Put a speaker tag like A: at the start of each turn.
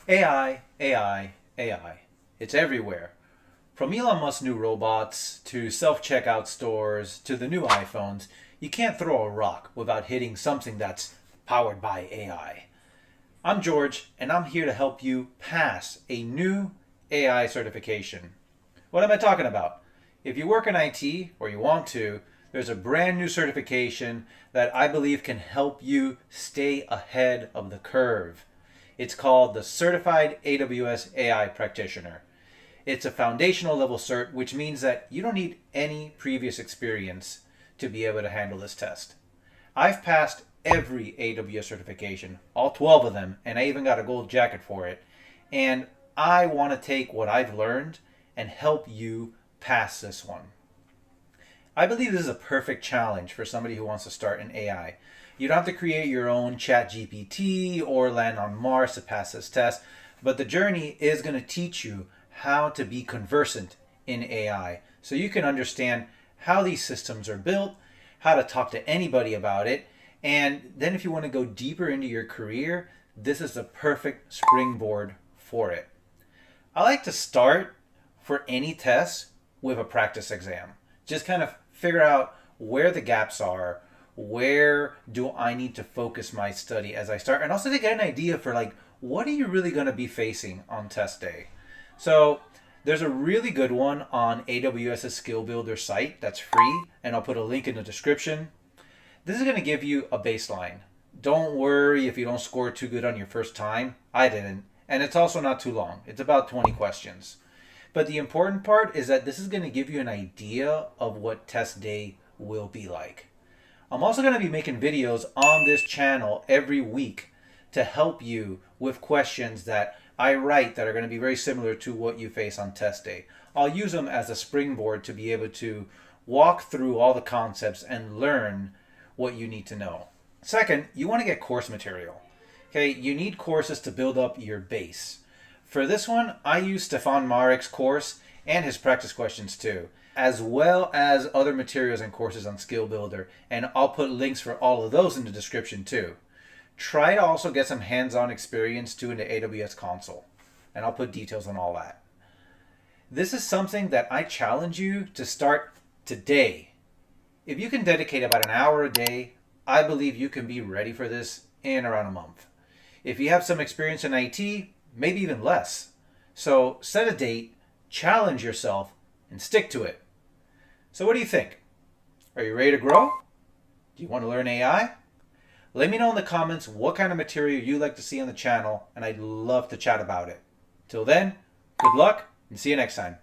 A: AI, AI, AI. It's everywhere. From Elon Musk's new robots to self-checkout stores to the new iPhones, you can't throw a rock without hitting something that's powered by AI. I'm George, and I'm here to help you pass a new AI certification. What am I talking about? If you work in IT or you want to, there's a brand new certification that I believe can help you stay ahead of the curve. It's called the Certified AWS AI Practitioner. It's a foundational level cert, which means that you don't need any previous experience to be able to handle this test. I've passed every AWS certification, all 12 of them, and I even got a gold jacket for it. And I want to take what I've learned and help you pass this one. I believe this is a perfect challenge for somebody who wants to start in AI. You don't have to create your own chat GPT or land on Mars to pass this test, but the journey is going to teach you how to be conversant in AI so you can understand how these systems are built, how to talk to anybody about it, and then if you want to go deeper into your career, this is the perfect springboard for it. I like to start for any test with a practice exam. Just kind of figure out where the gaps are, where do I need to focus my study as I start, and also to get an idea for like, what are you really going to be facing on test day? So there's a really good one on AWS's Skill Builder site that's free, and I'll put a link in the description. This is going to give you a baseline. Don't worry if you don't score too good on your first time. I didn't. And it's also not too long. It's about 20 questions. But the important part is that this is going to give you an idea of what test day will be like. I'm also going to be making videos on this channel every week to help you with questions that I write that are going to be very similar to what you face on test day. I'll use them as a springboard to be able to walk through all the concepts and learn what you need to know. Second, you want to get course material. Okay, you need courses to build up your base. For this one, I use Stephane Maarek's course and his practice questions too, as well as other materials and courses on Skill Builder, and I'll put links for all of those in the description too. Try to also get some hands-on experience too in the AWS console, and I'll put details on all that. This is something that I challenge you to start today. If you can dedicate about an hour a day, I believe you can be ready for this in around a month. If you have some experience in IT, maybe even less. So set a date, challenge yourself, and stick to it. So what do you think? Are you ready to grow? Do you want to learn AI? Let me know in the comments what kind of material you'd like to see on the channel, and I'd love to chat about it. Till then, good luck, and see you next time.